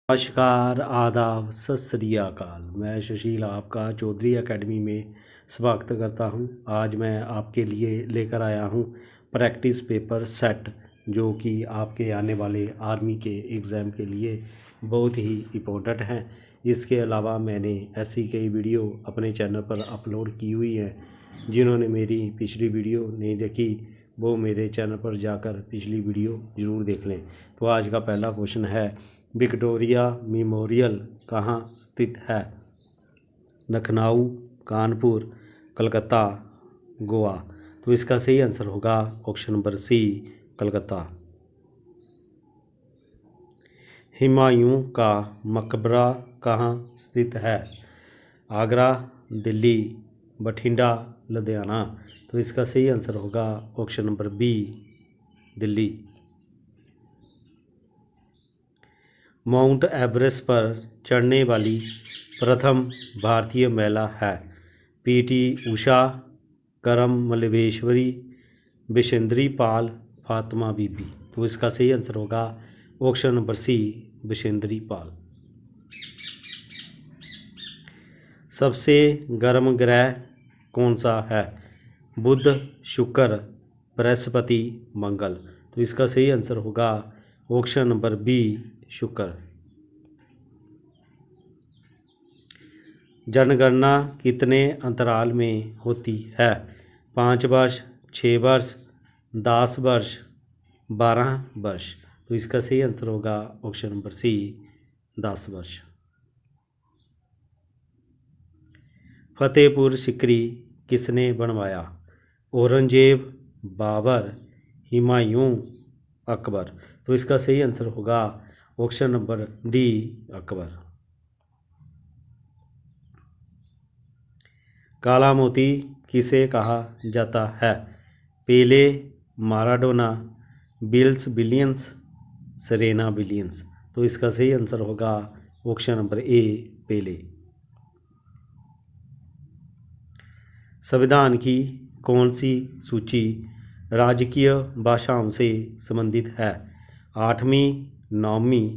नमस्कार, आदाब, सत श्री अकाल। मैं सुशील आपका चौधरी एकेडमी में स्वागत करता हूं। आज मैं आपके लिए लेकर आया हूं प्रैक्टिस पेपर सेट, जो कि आपके आने वाले आर्मी के एग्ज़ाम के लिए बहुत ही इम्पोर्टेंट हैं। इसके अलावा मैंने ऐसी कई वीडियो अपने चैनल पर अपलोड की हुई हैं। जिन्होंने मेरी पिछली वीडियो नहीं देखी वो मेरे चैनल पर जाकर पिछली वीडियो ज़रूर देख लें। तो आज का पहला क्वेश्चन है, विक्टोरिया मेमोरियल कहाँ स्थित है? लखनऊ, कानपुर, कलकत्ता, गोवा। तो इसका सही आंसर होगा option number C, Calcutta. Humayun का मकबरा कहाँ स्थित है? आगरा, दिल्ली, बठिंडा, लुधियाना। तो इसका सही आंसर होगा option number B, Delhi. Mount Everest पर चढ़ने वाली प्रथम भारतीय महिला है? पीटी उषा, करम मल्लेश्वरी, बिशेंद्री पाल, फातिमा बीबी। तो इसका सही आंसर होगा ऑप्शन नंबर सी, बिशेंद्री पाल। सबसे गर्म ग्रह कौन सा है? बुध, शुक्र, बृहस्पति, मंगल। तो इसका सही आंसर होगा ऑप्शन नंबर बी, शुक्र। जनगणना कितने अंतराल में होती है? 5 वर्ष, 6 वर्ष, 10 वर्ष, 12 वर्ष। तो इसका सही आंसर होगा ऑप्शन नंबर सी, 10 वर्ष। फतेहपुर सिकरी किसने बनवाया? औरंगजेब, बाबर, हुमायूं, अकबर। तो इसका सही आंसर होगा ऑप्शन नंबर डी, अकबर। काला मोती किसे कहा जाता है? पेले, माराडोना, बिल्स बिलियंस, सेरेना विलियम्स। तो इसका सही आंसर होगा ऑप्शन नंबर ए, पेले। संविधान की कौन सी सूची राजकीय भाषाओं से संबंधित है? 8वीं, 9वीं,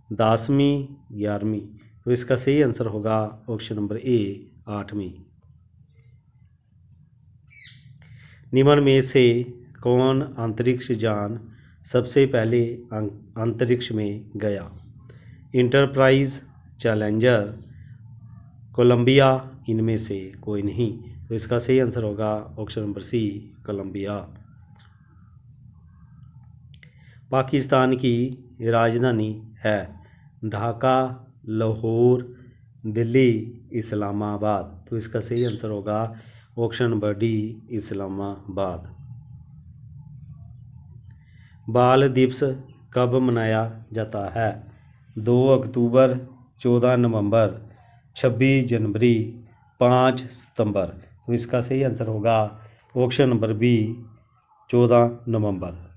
10वीं, 11वीं। तो इसका सही आंसर होगा ऑप्शन नंबर ए, 8वीं। निम्न में से कौन अंतरिक्ष यान सबसे पहले अंतरिक्ष में गया? Enterprise, Challenger, Columbia. इनमें से कोई नहीं। तो इसका सही आंसर होगा option number C, Columbia. Pakistan की राजधानी है? ढाका, लाहौर, दिल्ली, इस्लामाबाद। तो इसका सही आंसर होगा ऑप्शन नंबर डी, इस्लामाबाद। बाल दिवस कब मनाया जाता है? 2 अक्टूबर, 14 नवंबर, 26 जनवरी, 5 सितंबर। तो इसका सही आंसर होगा ऑप्शन नंबर बी, 14 नवंबर।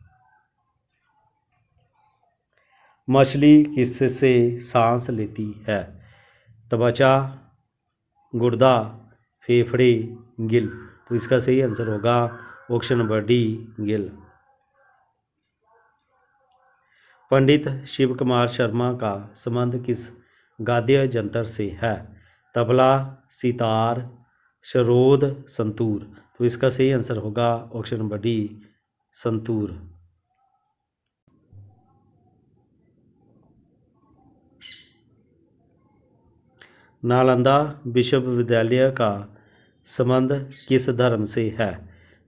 मछली किससे सांस लेती है? त्वचा, गुर्दा, फेफड़े, गिल। तो इसका सही आंसर होगा ऑप्शन नंबर डी, गिल। पंडित शिव कुमार शर्मा का संबंध किस वाद्य यंत्र से है? तबला, सितार, सरोद, संतूर। तो इसका सही आंसर होगा option number D, santoor. Nalanda विश्वविद्यालय का संबंध किस धर्म से है?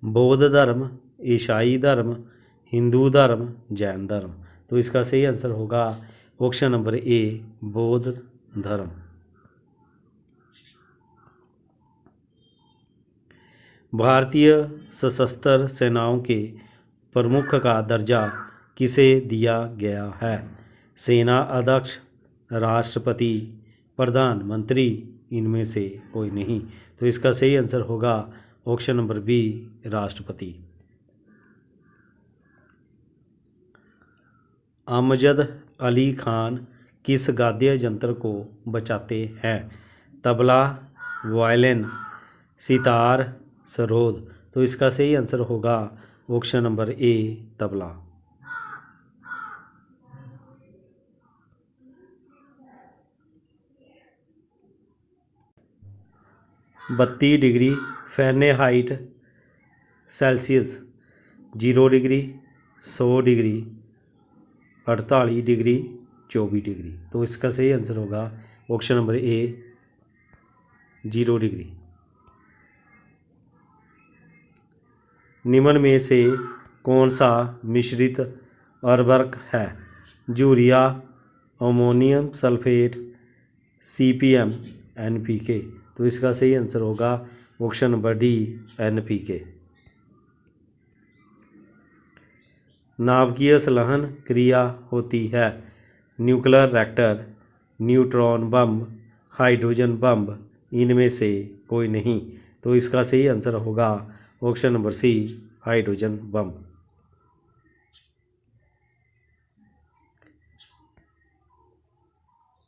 बौद्ध धर्म, ईसाई धर्म, हिंदू धर्म, जैन धर्म। तो इसका सही आंसर होगा ऑप्शन नंबर ए, बौद्ध धर्म। भारतीय सशस्त्र सेनाओं के प्रमुख का दर्जा किसे दिया गया है? सेना अध्यक्ष, राष्ट्रपति, प्रधानमंत्री। इनमें से कोई नहीं। तो इसका सही आंसर होगा ऑप्शन नंबर बी, राष्ट्रपति। अमजद अली खान किस वाद्य यंत्र को बजाते हैं? तबला, वायलिन, सितार, सरोद। तो इसका सही आंसर होगा option number A, tabla. 32 degree Fahrenheit Celsius, 0 degree, 100 degree, 48 degree, 24 degree. तो इसका सही आंसर होगा ऑप्शन नंबर ए 0 डिग्री। निम्न में से कौन सा मिश्रित उर्वरक है? Urea, ammonium sulphate, CPM, NPK। तो इसका सही आंसर होगा ऑप्शन नंबर डी NPK। नाभिकीय संलयन क्रिया होती है nuclear reactor, neutron bomb, hydrogen bomb, इनमें से कोई नहीं। तो इसका सही आंसर होगा option number C hydrogen bomb.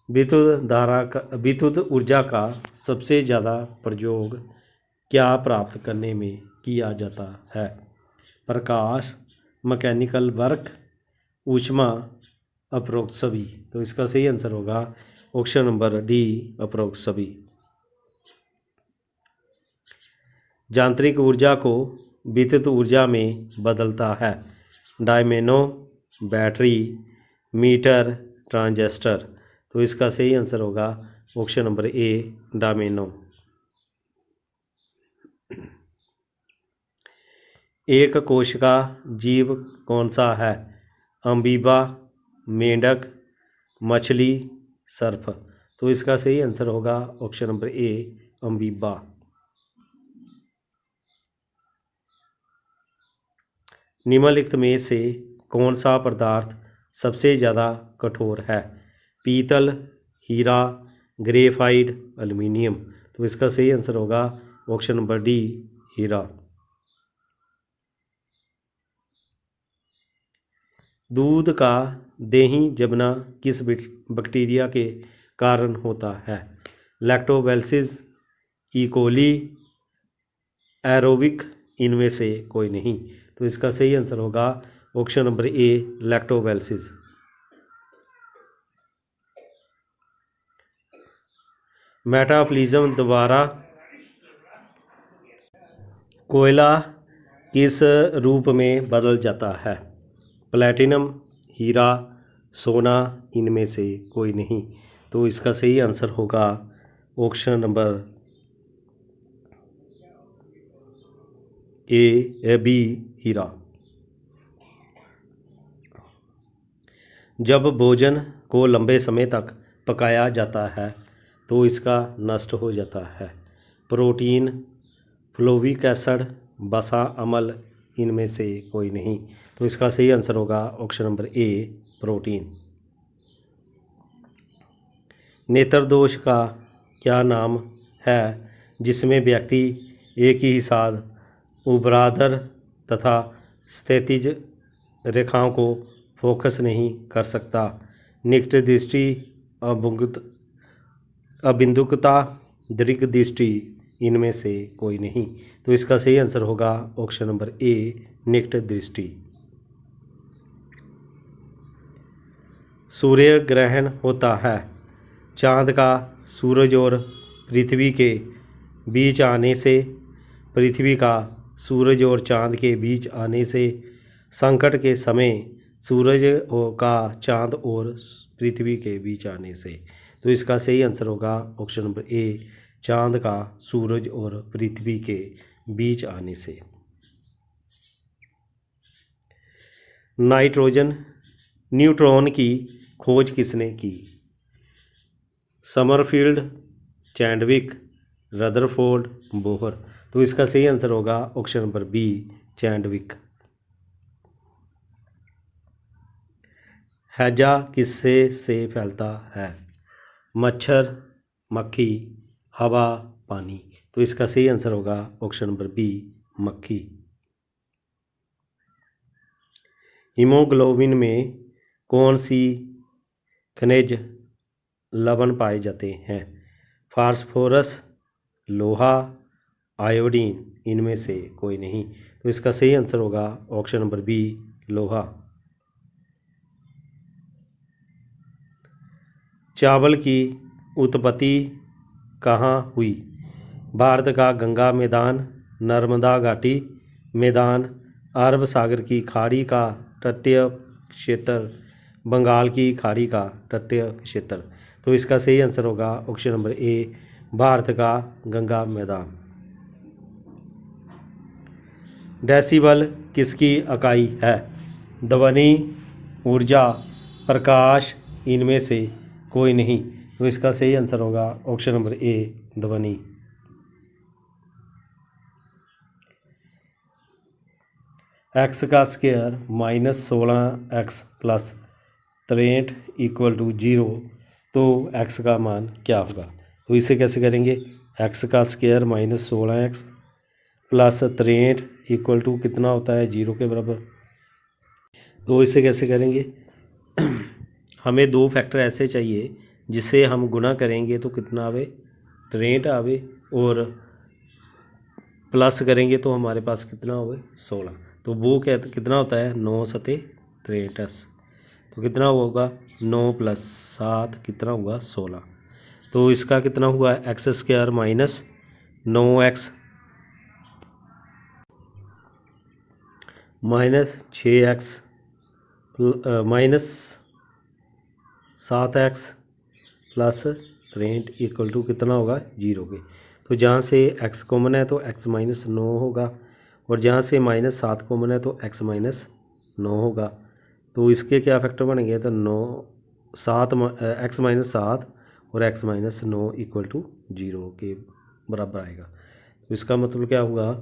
विद्युत ऊर्जा का सबसे ज़्यादा प्रयोग क्या प्राप्त करने में किया जाता है? प्रकाश, मैकेनिकल वर्क, ऊष्मा, उपरोक्त सभी। तो इसका सही आंसर होगा ऑप्शन नंबर डी उपरोक्त सभी। यांत्रिक ऊर्जा को विद्युत ऊर्जा में बदलता है डायनेमो, बैटरी, मीटर, ट्रांजिस्टर। तो इसका सही आंसर होगा ऑप्शन नंबर ए डायनेमो। एक कोशिका जीव कौन सा है? अमीबा, मेंढक, मछली, सर्प। तो इसका सही आंसर होगा ऑप्शन नंबर ए अमीबा। निम्नलिखित में से कौन सा पदार्थ सबसे ज़्यादा कठोर है? पीतल, हीरा, ग्रेफाइट, एल्युमिनियम। तो इसका सही आंसर होगा ऑप्शन नंबर डी हीरा। दूध का दही जमना किस बैक्टीरिया के कारण होता है? लैक्टोबैसिलस, इकोली, एरोबिक, इनमें से कोई नहीं। तो इसका सही आंसर होगा option number A lactobacillus. Metabolism द्वारा कोयला किस रूप में बदल जाता है? प्लैटिनम, हीरा, सोना, इनमें से कोई नहीं। तो इसका सही आंसर होगा ऑप्शन नंबर ए बी हीरा। जब भोजन को लंबे समय तक पकाया जाता है तो इसका नष्ट हो जाता है प्रोटीन, फ्लोविक एसिड, वसा, अम्ल, इनमें से कोई नहीं। तो इसका सही आंसर होगा ऑप्शन नंबर ए प्रोटीन। नेत्र दोष का क्या नाम है जिसमें व्यक्ति एक ही साथ ऊर्ध्वाधर तथा क्षैतिज रेखाओं को फोकस नहीं कर सकता? निकट दृष्टि, अबिंदुकता, दीर्घ दृष्टि, इनमें से कोई नहीं। तो इसका सही आंसर होगा ऑप्शन नंबर ए निकट दृष्टि। सूर्य ग्रहण होता है चांद का सूरज और पृथ्वी के बीच आने से, पृथ्वी का सूरज और चांद के बीच आने से, संकट के समय सूरज का चांद और पृथ्वी के बीच आने से। तो इसका सही आंसर होगा ऑप्शन नंबर ए चांद का सूरज और पृथ्वी के बीच आने से। नाइट्रोजन न्यूट्रॉन की खोज किसने की? Sommerfeld, Chadwick, Rutherford, Bohr. तो इसका सही आंसर होगा ऑप्शन नंबर बी चैडविक। हैजा किससे से फैलता है? मच्छर, मक्खी, हवा, पानी। तो इसका सही आंसर होगा ऑप्शन नंबर बी मक्खी। हीमोग्लोबिन में कौन सी खनिज लवण पाए जाते हैं? फास्फोरस, लोहा, आयोडीन, इनमें से कोई नहीं। तो इसका सही आंसर होगा ऑप्शन नंबर बी लोहा। चावल की उत्पत्ति कहाँ हुई? भारत का गंगा मैदान, नर्मदा घाटी मैदान, अरब सागर की खाड़ी का तटीय क्षेत्र, बंगाल की खाड़ी का तटीय क्षेत्र। तो इसका सही आंसर होगा ऑप्शन नंबर ए, भारत का गंगा मैदान। डेसिबल किसकी इकाई है? ध्वनि, ऊर्जा, प्रकाश, इनमें से कोई नहीं। तो इसका सही आंसर होगा ऑप्शन नंबर ए, ध्वनि। एक्स का square -16x plus 63 equal to 0, तो एक्स का मान क्या होगा? तो इसे कैसे करेंगे? एक्स का square -16x plus 63 equal to कितना होता है? 0 के बराबर। तो इसे कैसे करेंगे? हमें दो फैक्टर ऐसे चाहिए जिसे हम गुणा करेंगे तो कितना आवे? 63 आवे, और प्लस करेंगे तो हमारे पास कितना होगा? 16। तो वो क्या कितना होता है? 9 सते 63। तो कितना होगा? 9 + 7 कितना हुआ? 16। तो इसका कितना हुआ? X square minus 9x minus 6x minus 7x plus 63 equal to कितना होगा? 0 के। तो जहाँ से x कॉमन है तो x माइनस 9 होगा, और जहाँ से -7 कॉमन है तो x माइनस 9 होगा। तो इसके क्या फैक्टर बनेंगे? तो 9 x -7 और x -9 इक्वल टू 0 के बराबर आएगा। तो इसका मतलब क्या हुआ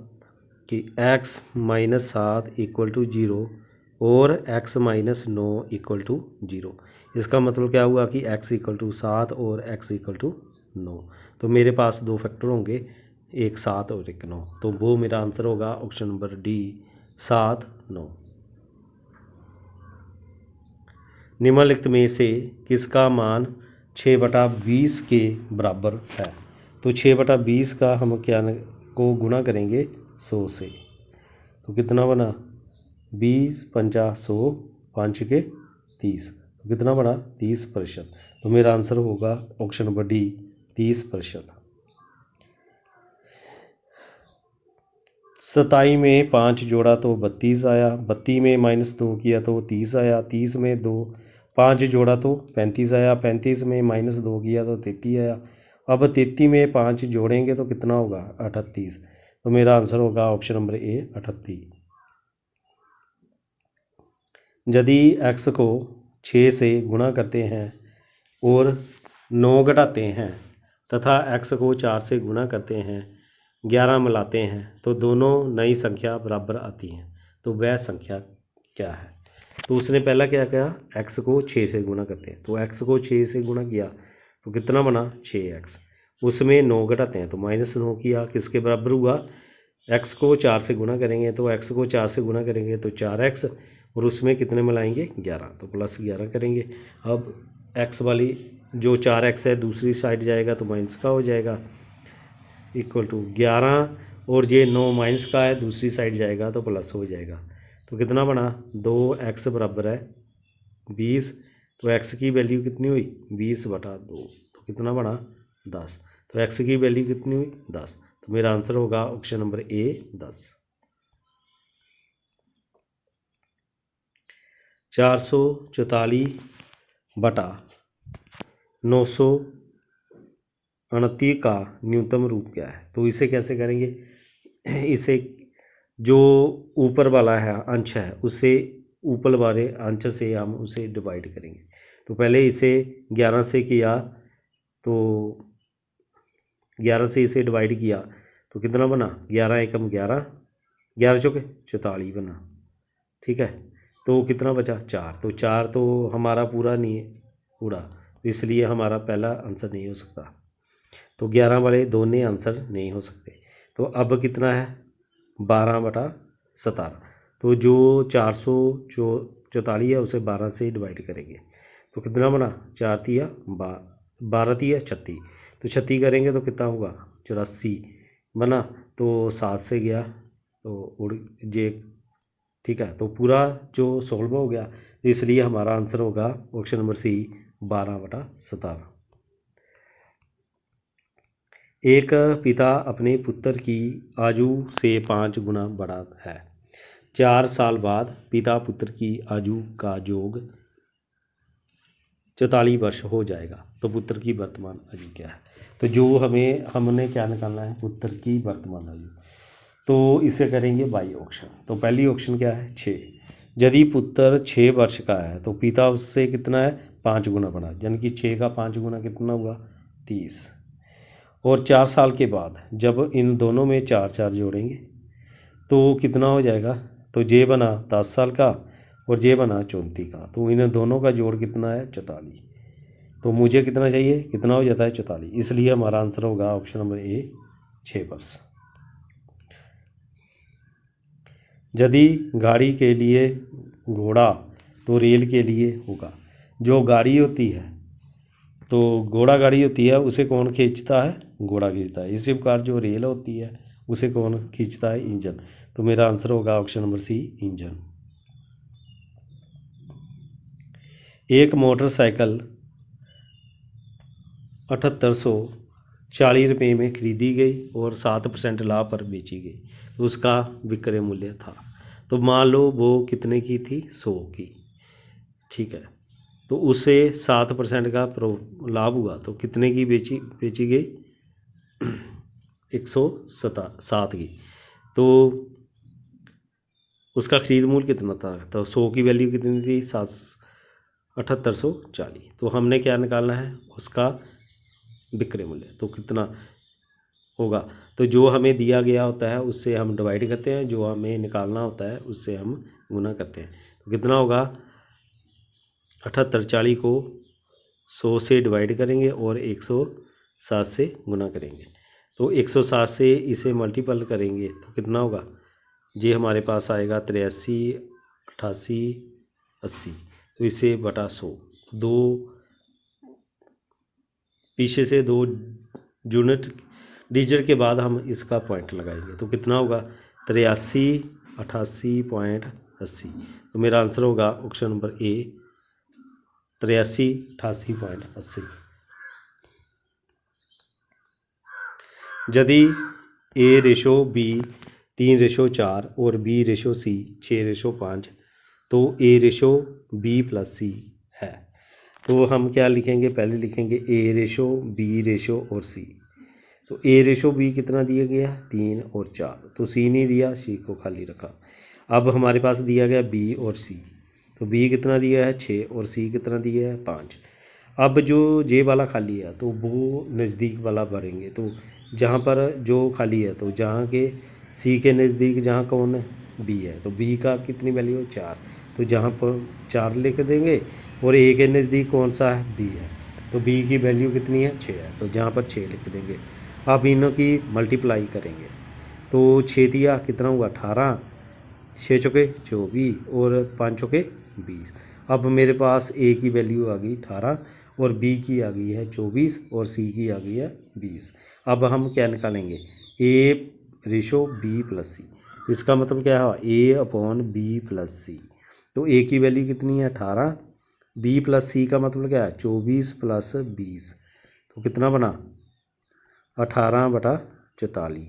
कि x -7 इक्वल टू 0 और x -9 इक्वल टू 0। इसका मतलब क्या हुआ कि x इक्वल टू 7 और x इक्वल टू 9। तो मेरे पास दो फैक्टर होंगे, एक 7 और एक 9। तो वो मेरा आंसर होगा ऑप्शन नंबर डी, 7, 9। निम्नलिखित में से किसका मान 6/20 के बराबर है? तो 6/20 का हम क्या को गुणा करेंगे 100 से। तो कितना बना? 20 × 5 = 100, 5 के 30। तो कितना बना? 30%। तो मेरा आंसर होगा ऑप्शन नंबर डी, 30%। 27 में 5 जोड़ा तो 32 आया, 32 में -2 किया तो 30 आया, 30 में 5 जोड़ा तो 35 आया, 35 में -2 किया तो 33 आया। अब 33 में 5 जोड़ेंगे तो कितना होगा? 38। तो मेरा आंसर होगा ऑप्शन नंबर ए, 38। यदि x को 6 से गुणा करते हैं और 9 घटाते हैं तथा x को 4 से गुणा करते हैं, 11 मिलाते हैं तो दोनों नई संख्या बराबर आती हैं, तो वह संख्या क्या है? तो उसने पहला क्या किया? x को 6 से गुणा करते हैं, तो x को 6 से गुणा किया तो कितना बना? 6x। उसमें 9 घटाते हैं तो -9 किया, किसके बराबर हुआ? x को 4 से गुणा करेंगे तो x को 4 से गुणा करेंगे तो 4x, और उसमें कितने मिलाएंगे? 11, तो +11 करेंगे। अब x वाली जो 4x है दूसरी साइड जाएगा तो माइनस का हो जाएगा, इक्वल टू 11, और ये 9 माइनस का है दूसरी साइड जाएगा तो प्लस हो जाएगा। तो कितना बना? 2x बराबर है 20। तो x की वैल्यू कितनी हुई? 20/2। तो कितना बना? 10। तो x की वैल्यू कितनी हुई? 10। तो मेरा आंसर होगा ऑप्शन नंबर ए, 10। 444/929 का न्यूनतम रूप क्या है? तो इसे कैसे करेंगे? इसे जो ऊपर वाला है अंश है उसे ऊपर वाले अंश से हम उसे डिवाइड करेंगे। तो पहले इसे 11 से किया, तो 11 से इसे डिवाइड किया तो कितना बना? 11 एकम 11, 11 चौके 44 बना, ठीक है। तो कितना बचा? 4। तो 4 तो हमारा पूरा नहीं है, पूरा, तो इसलिए हमारा पहला आंसर नहीं हो सकता। तो 11 वाले दोनों आंसर नहीं हो सकते। तो अब कितना है? 12/17। तो जो 444 है उसे 12 से डिवाइड करेंगे तो कितना बना? 4 तिया 12 तिया 36। तो 36 करेंगे तो कितना होगा? 84 बना। तो 7 से गया तो उड़ जे, ठीक है। तो पूरा जो सॉल्व हो गया, इसलिए हमारा आंसर होगा ऑप्शन नंबर सी, 12/17। एक पिता अपने पुत्र की आयु से 5 गुना बड़ा है। 4 साल बाद पिता पुत्र की आयु का योग 44 वर्ष हो जाएगा। तो पुत्र की वर्तमान आयु क्या है? तो जो हमने क्या निकालना है? पुत्र की वर्तमान आयु। तो इसे करेंगे बाई ऑप्शन। तो पहली ऑप्शन क्या है? 6। यदि पुत्र 6 वर्ष का है तो पिता उससे कितना है? 5 गुना बड़ा, यानी कि 6 का 5 गुना कितना हुआ? 30। और 4 साल के बाद जब इन दोनों में 4 4 जोड़ेंगे तो कितना हो जाएगा? तो ये बना 10 साल का और ये बना 34 का। तो इन दोनों का जोड़ कितना है? 44। तो मुझे कितना चाहिए? कितना हो जाता है? 44। इसलिए हमारा आंसर होगा ऑप्शन नंबर ए, 6 वर्ष। यदि गाड़ी के लिए घोड़ा तो रेल के लिए होगा। जो गाड़ी होती है तो घोड़ा गाड़ी होती है, उसे कौन खींचता है? घोड़ा खींचता है। इसी प्रकार जो रेल होती है उसे कौन खींचता है? इंजन। तो मेरा आंसर होगा ऑप्शन नंबर सी, इंजन। एक मोटरसाइकिल 7840 रुपये में खरीदी गई और 7% लाभ पर बेची गई, तो उसका विक्रय मूल्य था। तो मान लो वो कितने की थी? 100 की। ठीक है, तो उसे 7% का लाभ हुआ, तो कितने की बेची गई? 107 की। तो उसका खरीद मूल्य कितना था? तो 100 की वैल्यू कितनी थी? 7840। तो हमने क्या निकालना है? उसका विक्रय मूल्य। तो कितना होगा? तो जो हमें दिया गया होता है उससे हम डिवाइड करते हैं, जो हमें निकालना होता है उससे हम गुना करते हैं। तो कितना होगा? 7840 को 100 से डिवाइड करेंगे और 107 से गुना करेंगे। तो 107 से इसे मल्टीपल करेंगे तो कितना होगा? ये हमारे पास आएगा 83, 88, 80। तो इसे बटा 100, दो पीछे से 2 यूनिट डिजिट के बाद हम इसका पॉइंट लगाएंगे। तो कितना होगा? 83, 88.80। तो मेरा आंसर होगा ऑप्शन नंबर ए, 83, 88.80। यदि A/B 3/4 और B/C 6/5 तो A/B + C है। तो हम क्या लिखेंगे? पहले लिखेंगे A/B और C। तो A/B कितना दिया गया है? 3 और 4। तो C नहीं दिया, C को खाली रखा। अब हमारे पास दिया गया B और C। तो B कितना दिया है? 6 और C कितना दिया है? 5। अब जो जे वाला खाली है तो वो नज़दीक वाला भरेंगे। तो जहाँ पर जो खाली है तो जहाँ के सी के नज़दीक जहाँ कौन है? बी है। तो बी का कितनी वैल्यू है? 4। तो जहाँ पर 4 लिख देंगे और ए के नज़दीक कौन सा है? बी है। तो बी की वैल्यू कितनी है? 6 है। तो जहाँ पर 6 लिख देंगे। अब इनों की मल्टीप्लाई करेंगे तो 6 दिया कितना हुआ? 18, 6 चौके 24 और 5 चौके 20। अब मेरे पास ए की वैल्यू आ गई 18 और बी की आ गई है 24 और सी की आ गई है 20। अब हम क्या निकालेंगे? A/B + C। इसका मतलब क्या है? A/B + C। तो ए की वैल्यू कितनी है? 18। B + C का मतलब क्या है? 24 + 20। तो कितना बना? 18/44।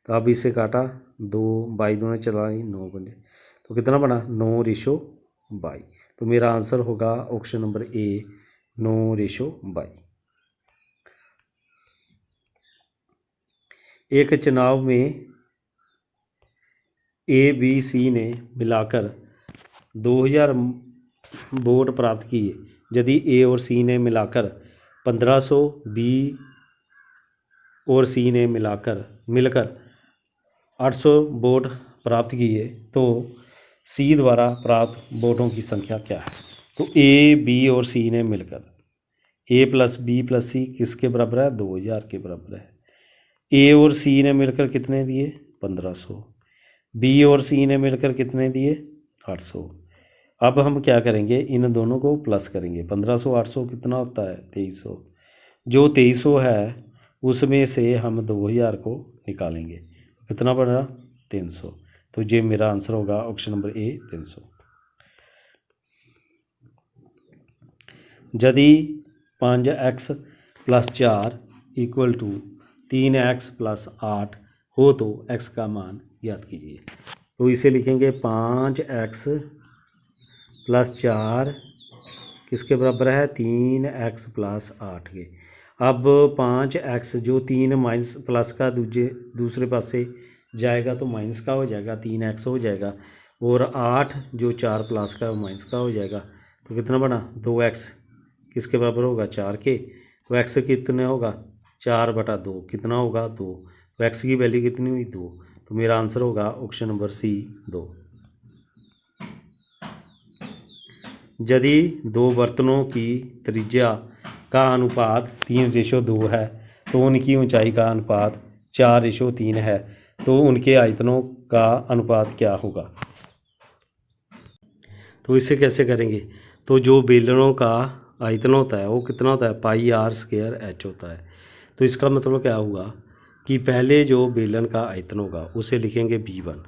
तो अब इसे काटा, 2 बाई 2 44, 9 बने। तो कितना बना? 9/22। तो मेरा आंसर होगा ऑप्शन नंबर ए, 9/22। एक चुनाव में ABC ने मिलाकर 2000 वोट प्राप्त किए। यदि ए और सी ने मिलाकर 1500, बी और सी ने मिलकर 800 वोट प्राप्त किए तो सी द्वारा प्राप्त वोटों की संख्या क्या है? तो ए, बी और सी ने मिलकर A + B + C किसके बराबर है? 2000 के बराबर है। ए और सी ने मिलकर कितने दिए? 1500। बी और सी ने मिलकर कितने दिए? 800। अब हम क्या करेंगे? इन दोनों को प्लस करेंगे। 1500 800 कितना होता है? 2300। जो 2300 है उसमें से हम 2000 को निकालेंगे। कितना बना? 300। तो ये मेरा आंसर होगा ऑप्शन नंबर ए, 300। यदि 5x + 4 = 3x+8 हो तो x का मान ज्ञात कीजिए। तो इसे लिखेंगे 5x+4 किसके बराबर है 3x+8 के। अब 5x जो 3 माइनस प्लस का दूसरे पासे जाएगा तो माइनस का हो जाएगा, 3x हो जाएगा, और 8 जो 4 प्लस का माइनस का हो जाएगा। तो कितना बना 2x किसके बराबर होगा 4 के। तो x कितने होगा 4/2 कितना होगा 2। तो x की वैल्यू कितनी हुई 2। तो मेरा आंसर होगा ऑप्शन नंबर सी 2। यदि दो बर्तनों की त्रिज्या का अनुपात 3:2 है तो उनकी ऊंचाई का अनुपात 4:3 है, तो उनके आयतनों का अनुपात क्या होगा। तो इसे कैसे करेंगे। तो जो बेलनों का आयतन होता है वो कितना होता है πr² होता है। तो इसका मतलब क्या हुआ कि पहले जो बेलन का आयतन होगा उसे लिखेंगे b1,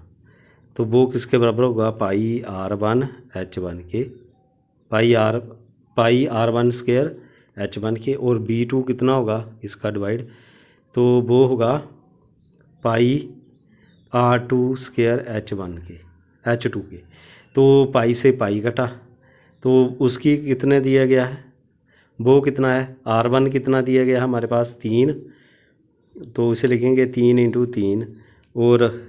तो वो किसके बराबर होगा πr1h1 के, πr1² के, और b2 कितना होगा इसका डिवाइड, तो वो होगा πr2² h2 के। तो पाई से पाई कटा, तो उसकी कितने दिया गया है वो कितना है r1 कितना दिया गया है हमारे पास 3, तो इसे लिखेंगे 3 × 3, और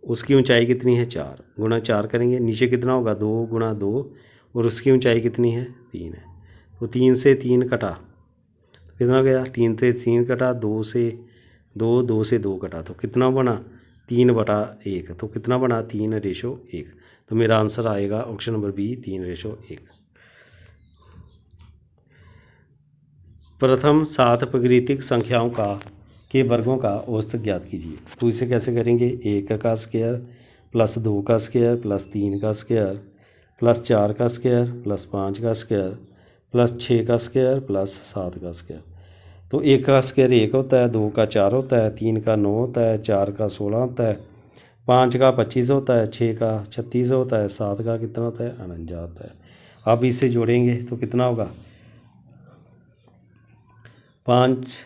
उसकी ऊंचाई कितनी है 4 गुणा 4 करेंगे, नीचे कितना होगा 2 × 2, और उसकी ऊंचाई कितनी है 3 है। तो 3 से 3 कटा तो कितना गया 3 से 3 कटा, 2 से 2, 2 से 2 कटा, तो कितना बना 3/1, तो कितना बना 3:1। तो मेरा आंसर आएगा ऑप्शन नंबर बी 3:1। प्रथम 7 प्राकृतिक संख्याओं के वर्गों का औसत ज्ञात कीजिए। तो इसे कैसे करेंगे 1 का स्क्वायर प्लस 2 का स्क्वायर प्लस 3 का स्क्वायर प्लस 4 का स्क्वायर प्लस 5 का स्क्वायर प्लस 6 का स्क्वायर प्लस 7 का स्क्वायर। तो 1 का स्क्वायर 1 होता है, 2 का 4 होता है, 3 का 9 होता है, 4 का 16 होता है, 5 का 25 होता है, 6 का 36 होता है, 7 का कितना होता है 49 होता है। अब इसे जोड़ेंगे तो कितना होगा 5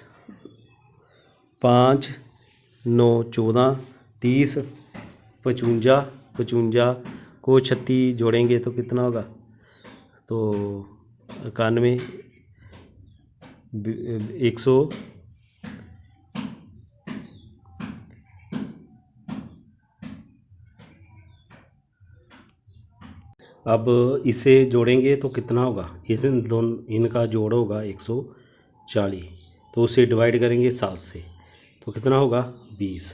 5 9 14 30 55 55 को 36 जोड़ेंगे तो कितना होगा, तो 91 100 अब इसे जोड़ेंगे तो कितना होगा, इनका जोड़ होगा 140, तो उसे डिवाइड करेंगे 7 से तो कितना होगा 20।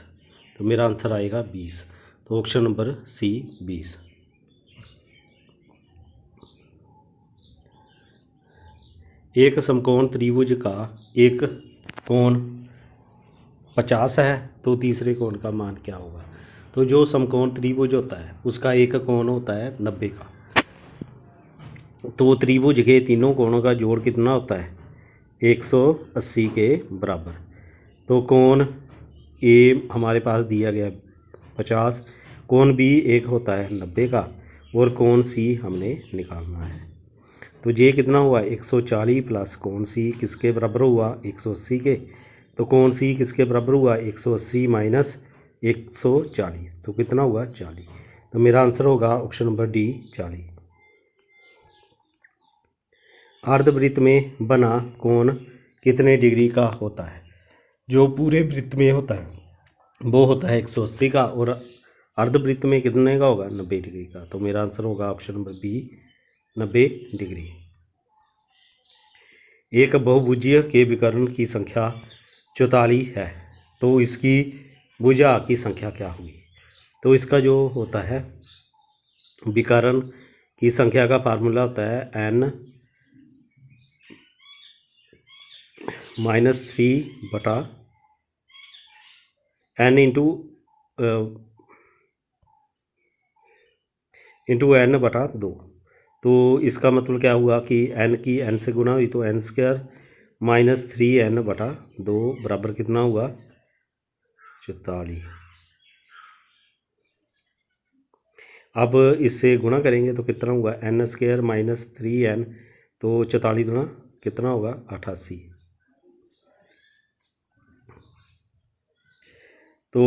तो मेरा आंसर आएगा 20। तो ऑप्शन नंबर सी 20। एक समकोण त्रिभुज का एक कोण 50 है तो तीसरे कोण का मान क्या होगा। तो जो समकोण त्रिभुज होता है उसका एक कोण होता है 90 का, तो त्रिभुज के तीनों कोणों का जोड़ कितना होता है 180 के बराबर। तो कोण ए हमारे पास दिया गया 50, कोण बी एक होता है 90 का, और कोण सी हमने निकालना है। तो ये कितना हुआ 140 प्लस कोण सी किसके बराबर हुआ 180 के। तो कोण सी किसके बराबर हुआ 180 माइनस 140, तो कितना हुआ 40। तो मेरा आंसर होगा ऑप्शन नंबर डी 40। अर्धवृत्त में बना कोण कितने डिग्री का होता है। जो पूरे वृत्त में होता है वो होता है 180 का, और अर्धवृत्त में कितने का होगा 90 डिग्री का। तो मेरा आंसर होगा ऑप्शन नंबर बी 90 डिग्री। एक बहुभुजीय के विकर्ण की संख्या 44 है तो इसकी भुजा की संख्या क्या हुई। तो इसका जो होता है विकर्ण की संख्या का फार्मूला होता है n -3 n इंटू n/2। तो इसका मतलब क्या हुआ कि n की n से गुना हुई तो n² -3n/2 बराबर कितना हुआ 44। अब इससे गुणा करेंगे तो कितना हुआ n² -3n, तो 44 गुना कितना होगा 88। तो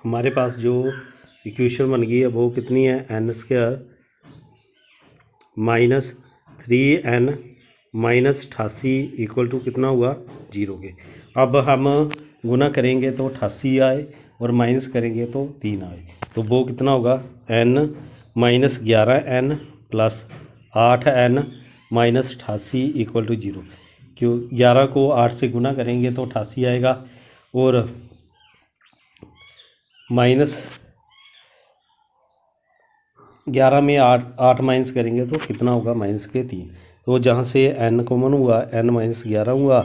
हमारे पास जो इक्वेशन बन गई है वो कितनी है, n² minus 3n minus 88 equal to कितना हुआ, 0 के। अब हम गुना करेंगे तो 88 आए और माइनस करेंगे तो 3 आए, तो वो कितना होगा, n minus 11n plus 8n minus 88 equal to 0। क्यों, 11 को 8 से गुना करेंगे तो 88 आएगा और माइनस 11 में 8 माइनस करेंगे तो कितना होगा, माइनस के 3। तो जहाँ से n कॉमन हुआ, n माइनस 11 हुआ,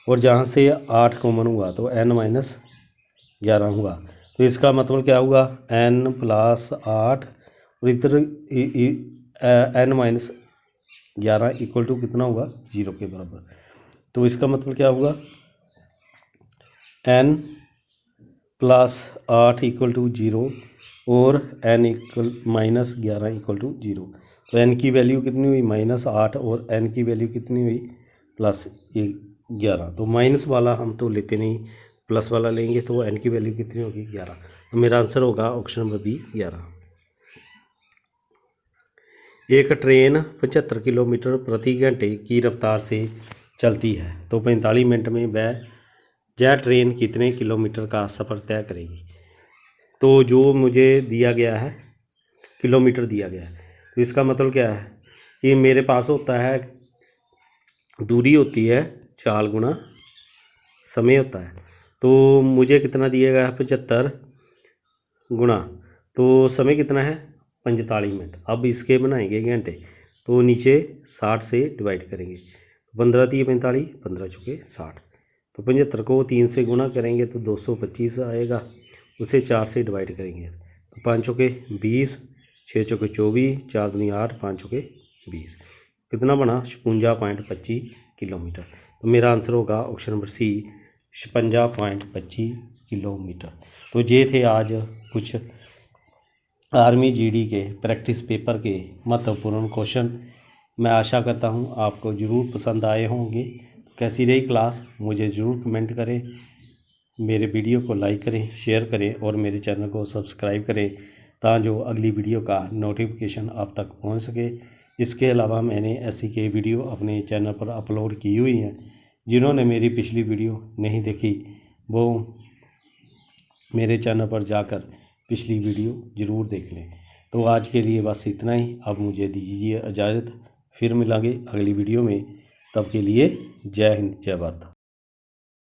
और जहाँ से 8 कॉमन हुआ तो n माइनस 11 हुआ। तो इसका मतलब क्या हुआ, n प्लस 8 और इधर n माइनस 11 इक्वल टू कितना हुआ, 0 के बराबर। तो इसका मतलब क्या हुआ, n प्लस 8 इक्वल टू 0 और n equal minus 11 equal to 0। तो n की वैल्यू कितनी हुई, माइनस 8, और n की वैल्यू कितनी हुई, प्लस 11। तो माइनस वाला हम तो लेते नहीं, प्लस वाला लेंगे, तो n की वैल्यू कितनी होगी, 11। तो मेरा आंसर होगा ऑप्शन नंबर बी, 11। एक ट्रेन 75 किलोमीटर प्रति घंटे की रफ्तार से चलती है, तो 45 मिनट में यह ट्रेन कितने किलोमीटर का सफ़र तय करेगी। तो जो मुझे दिया गया है, किलोमीटर दिया गया है, तो इसका मतलब क्या है कि मेरे पास होता है, दूरी होती है 4 गुना समय होता है। तो मुझे कितना दिया गया है, 75 गुना, तो समय कितना है, 45 मिनट। अब इसके बनाएंगे घंटे, तो नीचे 60 से डिवाइड करेंगे, 15 × 45, 15 × 60। तो 75 को 3 से गुना करेंगे तो 225 आएगा, उसे 4 से डिवाइड करेंगे तो 5 × 20, 6 × 24, 4 दूनी 8, 5 × 20, कितना बना, 56.25 किलोमीटर। तो मेरा आंसर होगा ऑप्शन नंबर सी, 56.25 किलोमीटर। तो ये थे आज कुछ आर्मी जीडी के प्रैक्टिस पेपर के महत्वपूर्ण क्वेश्चन। मैं आशा करता हूँ आपको ज़रूर पसंद आए होंगे। कैसी रही क्लास मुझे ज़रूर कमेंट करें, मेरे वीडियो को लाइक करें, शेयर करें और मेरे चैनल को सब्सक्राइब करें, ताकि जो अगली वीडियो का नोटिफिकेशन आप तक पहुंच सके। इसके अलावा मैंने ऐसी कई वीडियो अपने चैनल पर अपलोड की हुई हैं, जिन्होंने मेरी पिछली वीडियो नहीं देखी वो मेरे चैनल पर जाकर पिछली वीडियो ज़रूर देख लें। तो आज के लिए बस इतना ही, अब मुझे दीजिए इजाज़त, फिर मिलेंगे अगली वीडियो में। तब के लिए जय हिंद, जय भारत।